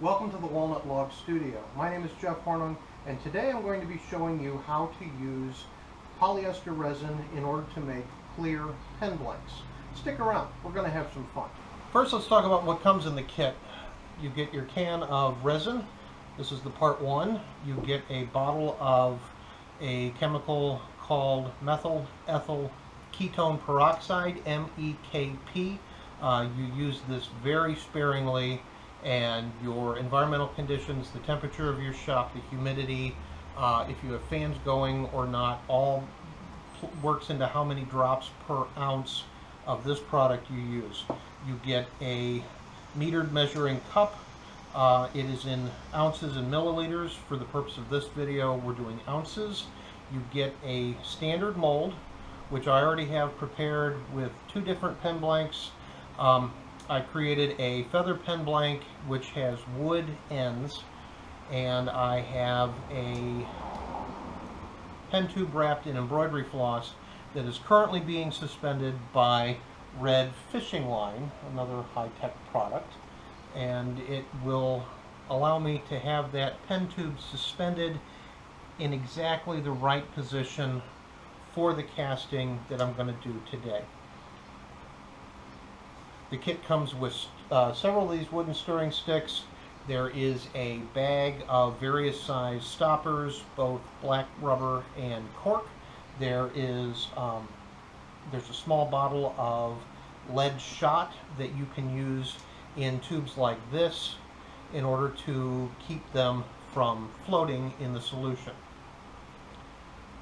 Welcome to the Walnut Log Studio. My name is Jeff Hornung, and today I'm going to be showing you how to use polyester resin in order to make clear pen blanks. Stick around, we're going to have some fun. First, let's talk about what comes in the kit. You get your can of resin. This is the part one. You get a bottle of a chemical called methyl ethyl ketone peroxide, MEKP. You use this very sparingly, and your environmental conditions, the temperature of your shop, the humidity, if you have fans going or not, all works into how many drops per ounce of this product you use. You get a metered measuring cup. It is in ounces and milliliters. For the purpose of this video, we're doing ounces. You get a standard mold, which I already have prepared with two different pen blanks. I created a feather pen blank which has wood ends, and I have a pen tube wrapped in embroidery floss that is currently being suspended by Red Fishing Line, another high-tech product, and it will allow me to have that pen tube suspended in exactly the right position for the casting that I'm going to do today. The kit comes with several of these wooden stirring sticks. There is a bag of various size stoppers, both black rubber and cork. There's a small bottle of lead shot that you can use in tubes like this in order to keep them from floating in the solution.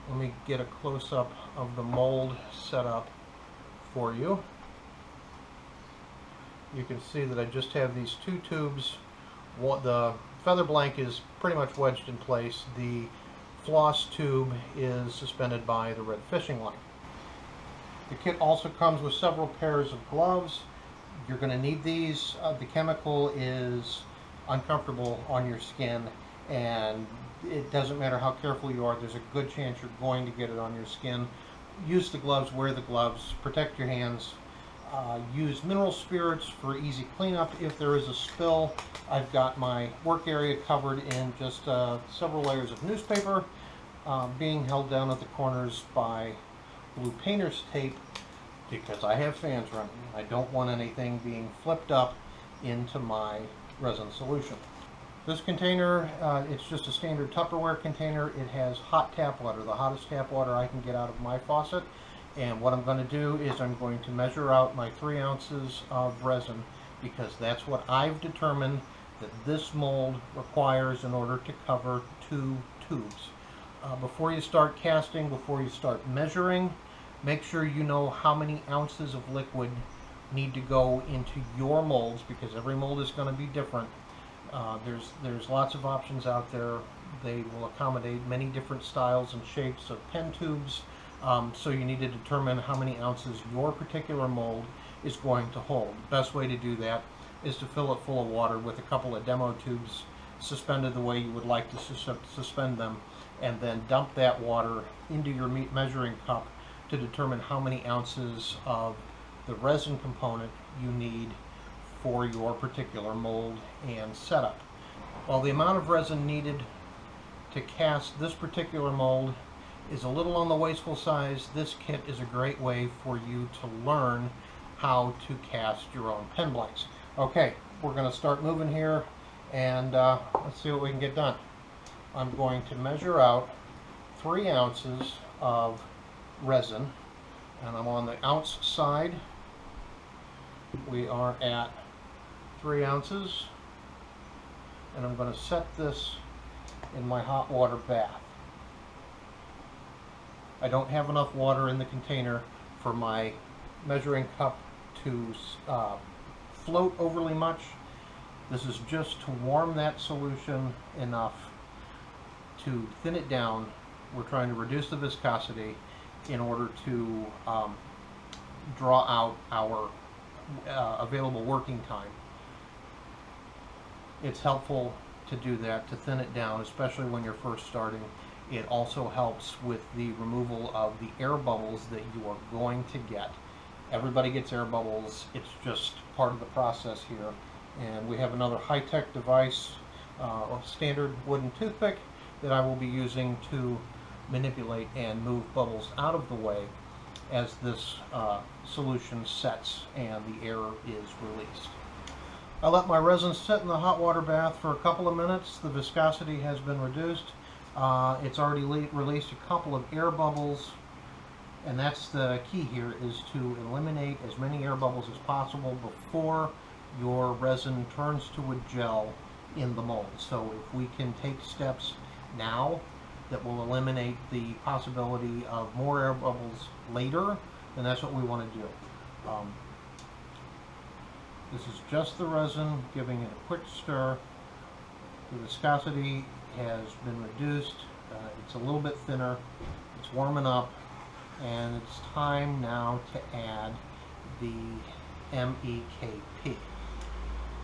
Let me get a close-up of the mold set up for you. You can see that I just have these two tubes. The feather blank is pretty much wedged in place. The floss tube is suspended by the Red Fishing Line. The kit also comes with several pairs of gloves. You're going to need these. The chemical is uncomfortable on your skin, and it doesn't matter how careful you are, there's a good chance you're going to get it on your skin. Use the gloves, wear the gloves, protect your hands. Use mineral spirits for easy cleanup. If there is a spill, I've got my work area covered in just several layers of newspaper, being held down at the corners by blue painter's tape because I have fans running. I don't want anything being flipped up into my resin solution. This container, it's just a standard Tupperware container. It has hot tap water, the hottest tap water I can get out of my faucet. And what I'm going to do is I'm going to measure out my 3 ounces of resin, because that's what I've determined that this mold requires in order to cover 2 tubes. Before you start casting, before you start measuring, make sure you know how many ounces of liquid need to go into your molds, because every mold is going to be different. There's lots of options out there. They will accommodate many different styles and shapes of pen tubes. So you need to determine how many ounces your particular mold is going to hold. The best way to do that is to fill it full of water with a couple of demo tubes suspended the way you would like to suspend them, and then dump that water into your measuring cup to determine how many ounces of the resin component you need for your particular mold and setup. While the amount of resin needed to cast this particular mold is a little on the wasteful size, this kit is a great way for you to learn how to cast your own pen blanks. Okay, we're going to start moving here, and let's see what we can get done. I'm going to measure out 3 ounces of resin, and I'm on the ounce side. We are at 3 ounces, and I'm going to set this in my hot water bath. I don't have enough water in the container for my measuring cup to float overly much. This is just to warm that solution enough to thin it down. We're trying to reduce the viscosity in order to draw out our available working time. It's helpful to do that, to thin it down, especially when you're first starting. It also helps with the removal of the air bubbles that you are going to get. Everybody gets air bubbles. It's just part of the process here. And we have another high-tech device, a standard wooden toothpick that I will be using to manipulate and move bubbles out of the way as this solution sets and the air is released. I let my resin sit in the hot water bath for a couple of minutes. The viscosity has been reduced. It's already released a couple of air bubbles, and that's the key here, is to eliminate as many air bubbles as possible before your resin turns to a gel in the mold. So if we can take steps now that will eliminate the possibility of more air bubbles later, then that's what we want to do. This is just the resin, giving it a quick stir. The viscosity has been reduced. It's a little bit thinner. It's warming up, and it's time now to add the MEKP.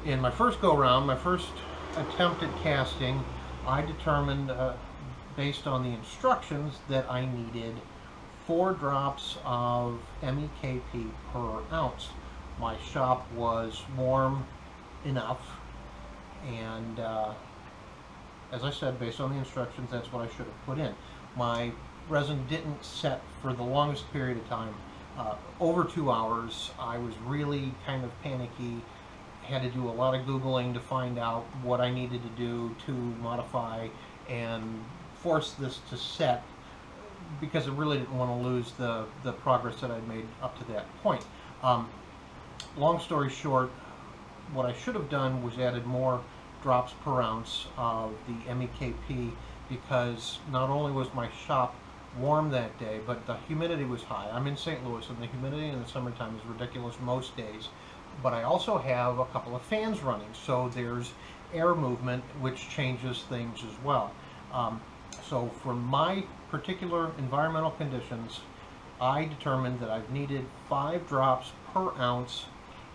In my first go-round, my first attempt at casting, I determined, based on the instructions, that I needed 4 drops of MEKP per ounce. My shop was warm enough, and as I said, based on the instructions, that's what I should have put in. My resin didn't set for the longest period of time, over 2 hours. I was really kind of panicky, had to do a lot of Googling to find out what I needed to do to modify and force this to set, because I really didn't want to lose the progress that I'd made up to that point. Long story short, what I should have done was added more drops per ounce of the MEKP, because not only was my shop warm that day, but the humidity was high. I'm in St. Louis, and the humidity in the summertime is ridiculous most days. But I also have a couple of fans running, so there's air movement, which changes things as well. So for my particular environmental conditions, I determined that I've needed 5 drops per ounce,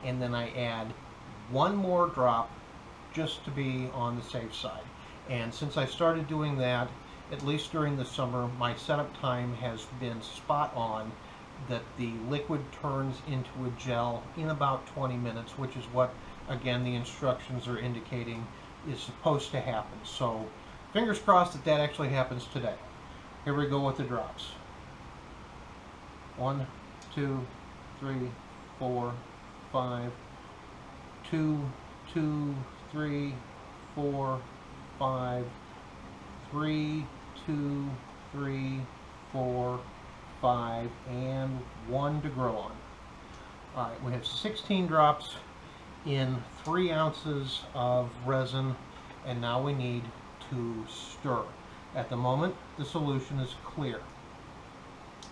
and then I add 1 more drop just to be on the safe side. And since I started doing that, at least during the summer, my setup time has been spot on, that the liquid turns into a gel in about 20 minutes, which is what, again, the instructions are indicating is supposed to happen. So fingers crossed that that actually happens today. Here we go with the drops. 1, 2, 3, 4, 5, 2, 2, 3, 4, 5, 3, 2, 3, 4, 5, and 1 to grow on. All right, we have 16 drops in 3 ounces of resin, and now we need to stir. At the moment, the solution is clear.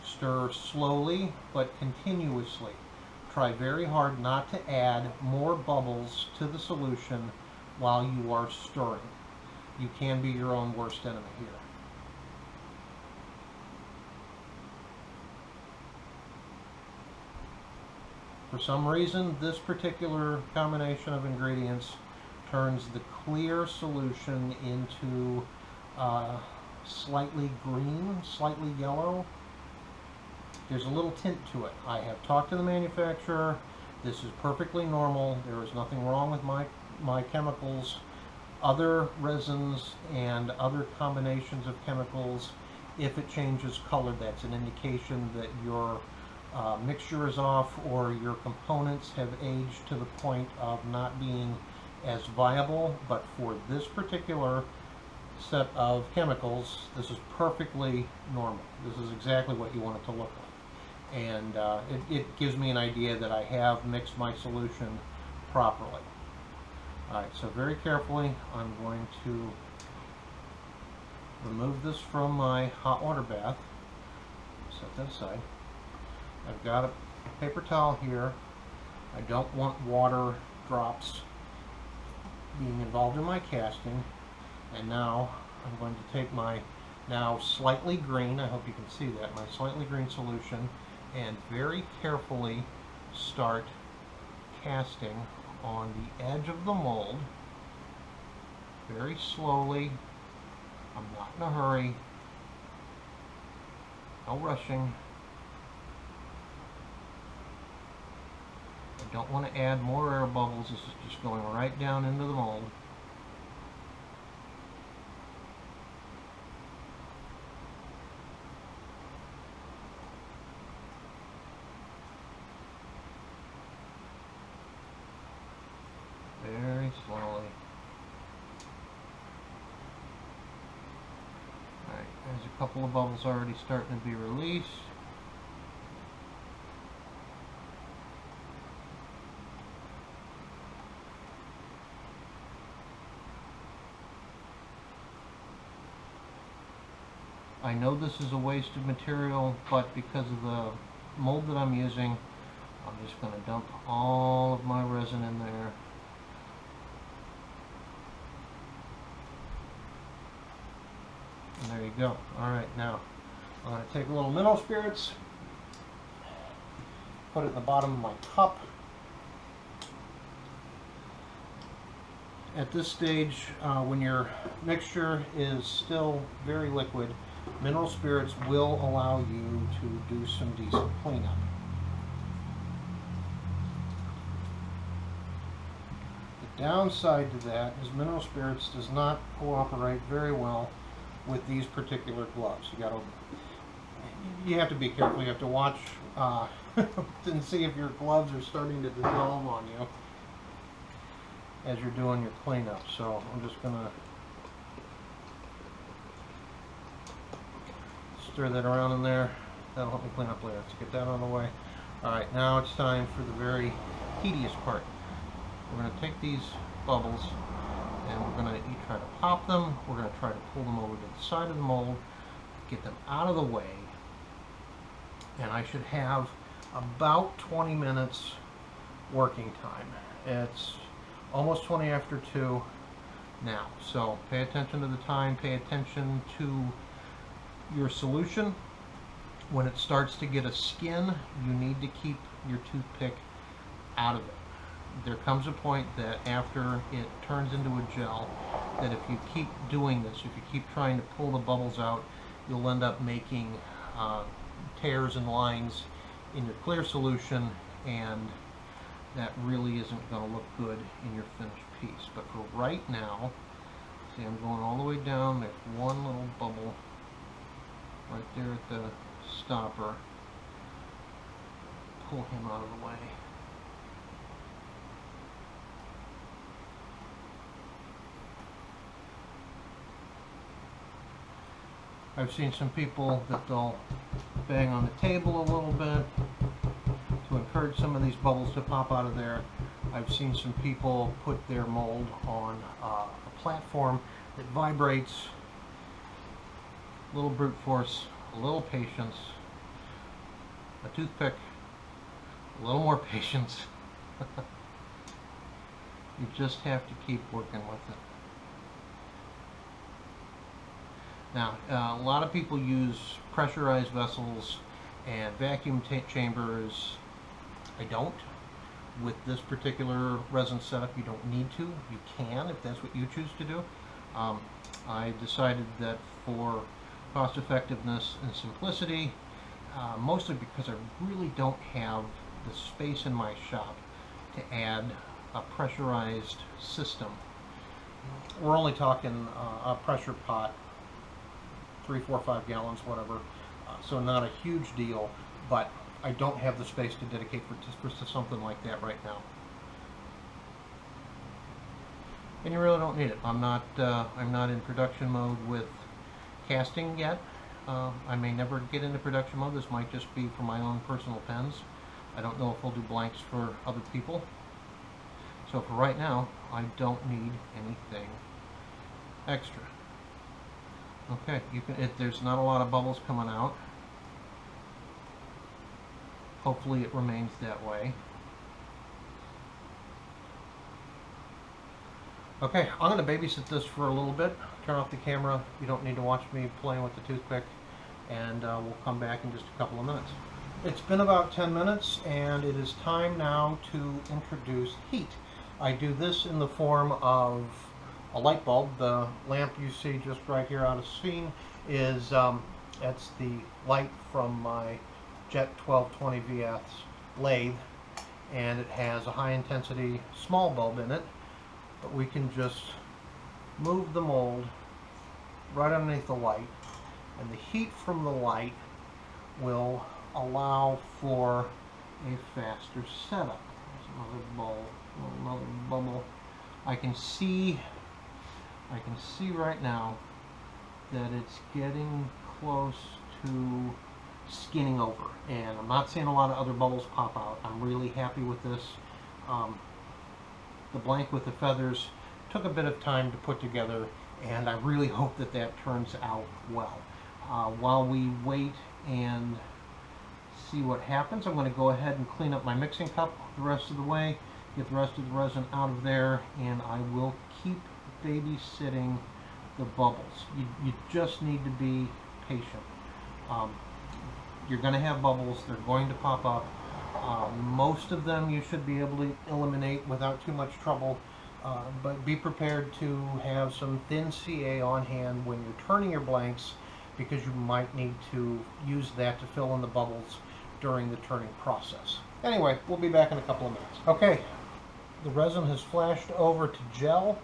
Stir slowly but continuously. Try very hard not to add more bubbles to the solution while you are stirring. You can be your own worst enemy here. For some reason, this particular combination of ingredients turns the clear solution into slightly green, slightly yellow. There's a little tint to it. I have talked to the manufacturer. This is perfectly normal. There is nothing wrong with my chemicals. Other resins and other combinations of chemicals, if it changes color, that's an indication that your mixture is off, or your components have aged to the point of not being as viable. But for this particular set of chemicals, this is perfectly normal. This is exactly what you want it to look like. And it gives me an idea that I have mixed my solution properly. Alright, so very carefully I'm going to remove this from my hot water bath. Set that aside. I've got a paper towel here. I don't want water drops being involved in my casting. And now I'm going to take my now slightly green, I hope you can see that, my slightly green solution, and very carefully start casting on the edge of the mold. Very slowly. I'm not in a hurry. No rushing. And You don't want to add more air bubbles. This is just going right down into the mold. Very slowly. Alright, there's a couple of bubbles already starting to be released. I know this is a waste of material, but because of the mold that I'm using, I'm just going to dump all of my resin in there. And there you go. Alright, now I'm going to take a little mineral spirits, put it in the bottom of my cup. At this stage, when your mixture is still very liquid, mineral spirits will allow you to do some decent cleanup. The downside to that is mineral spirits does not cooperate very well with these particular gloves. You have to be careful. You have to watch and see if your gloves are starting to dissolve on you as you're doing your cleanup. So I'm just going to stir that around in there. That'll help me clean up later. Let's get that on the way. Alright, now it's time for the very tedious part. We're going to take these bubbles and we're going to try to pop them. We're going to try to pull them over to the side of the mold, get them out of the way, and I should have about 20 minutes working time. It's almost 20 after 2 now, so pay attention to the time, pay attention to your solution. When it starts to get a skin, you need to keep your toothpick out of it. There comes a point that after it turns into a gel, that if you keep doing this, if you keep trying to pull the bubbles out, you'll end up making tears and lines in your clear solution, and that really isn't going to look good in your finished piece. But for right now, see, I'm going all the way down. There's one little bubble right there at the stopper. Pull him out of the way. I've seen some people that they'll bang on the table a little bit to encourage some of these bubbles to pop out of there. I've seen some people put their mold on a platform that vibrates. A little brute force, a little patience, a toothpick, a little more patience. You just have to keep working with it. Now, a lot of people use pressurized vessels and vacuum chambers. I don't. With this particular resin setup, you don't need to. You can if that's what you choose to do. I decided that for cost effectiveness and simplicity, mostly because I really don't have the space in my shop to add a pressurized system. We're only talking a pressure pot, 3, 4, 5 gallons, whatever, so not a huge deal, but I don't have the space to dedicate for something like that right now. And you really don't need it. I'm not in production mode with casting yet. I may never get into production mode. This might just be for my own personal pens. I don't know if I'll do blanks for other people. So for right now, I don't need anything extra. Okay, you can. There's not a lot of bubbles coming out. Hopefully it remains that way. Okay, I'm going to babysit this for a little bit. Turn off the camera. You don't need to watch me playing with the toothpick, and we'll come back in just a couple of minutes. It's been about 10 minutes, and it is time now to introduce heat. I do this in the form of a light bulb. The lamp you see just right here out of scene is that's the light from my Jet 1220 VS lathe, and it has a high intensity small bulb in it, but we can just move the mold right underneath the light, and the heat from the light will allow for a faster setup. There's another bubble. I can see right now that it's getting close to skinning over, and I'm not seeing a lot of other bubbles pop out. I'm really happy with this. The blank with the feathers took a bit of time to put together, and I really hope that that turns out well. While we wait and see what happens, I'm going to go ahead and clean up my mixing cup the rest of the way, get the rest of the resin out of there, and I will keep babysitting the bubbles. You just need to be patient. You're going to have bubbles. They're going to pop up. Most of them you should be able to eliminate without too much trouble, but be prepared to have some thin CA on hand when you're turning your blanks, because you might need to use that to fill in the bubbles during the turning process. Anyway, we'll be back in a couple of minutes. Okay, the resin has flashed over to gel,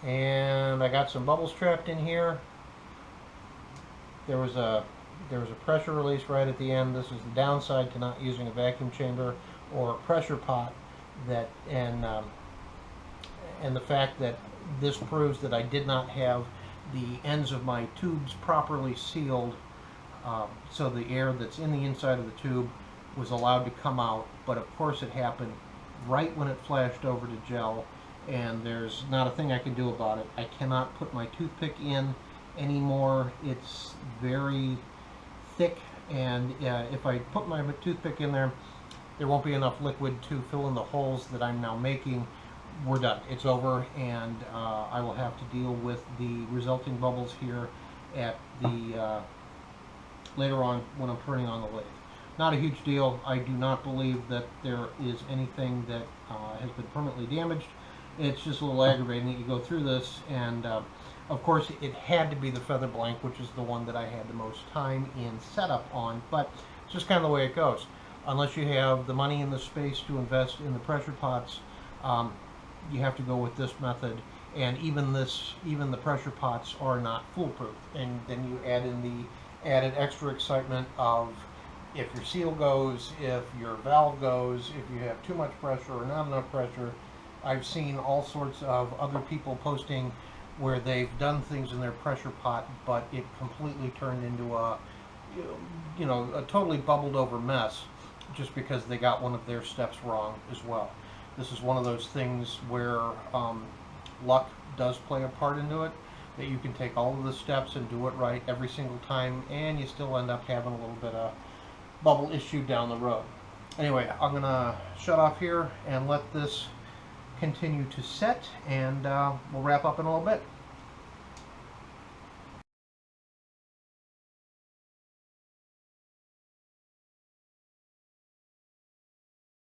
and I got some bubbles trapped in here. There was a pressure release right at the end. This is the downside to not using a vacuum chamber or a pressure pot, that and the fact that this proves that I did not have the ends of my tubes properly sealed, so the air that's in the inside of the tube was allowed to come out. But of course it happened right when it flashed over to gel, and there's not a thing I can do about it. I cannot put my toothpick in anymore. It's very thick, and if I put my toothpick in there, there won't be enough liquid to fill in the holes that I'm now making. We're done. It's over, and I will have to deal with the resulting bubbles here at the later on when I'm turning on the lathe. Not a huge deal. I do not believe that there is anything that has been permanently damaged. It's just a little aggravating that you go through this, and of course it had to be the feather blank, which is the one that I had the most time in setup on, but it's just kind of the way it goes. Unless you have the money and the space to invest in the pressure pots, you have to go with this method, and even the pressure pots are not foolproof. And then you add in the added extra excitement of if your seal goes, if your valve goes, if you have too much pressure or not enough pressure. I've seen all sorts of other people posting where they've done things in their pressure pot, but it completely turned into a totally bubbled over mess just because they got one of their steps wrong as well. This is one of those things where luck does play a part into it, that you can take all of the steps and do it right every single time, and you still end up having a little bit of bubble issue down the road. Anyway, I'm going to shut off here and let this continue to set, and we'll wrap up in a little bit.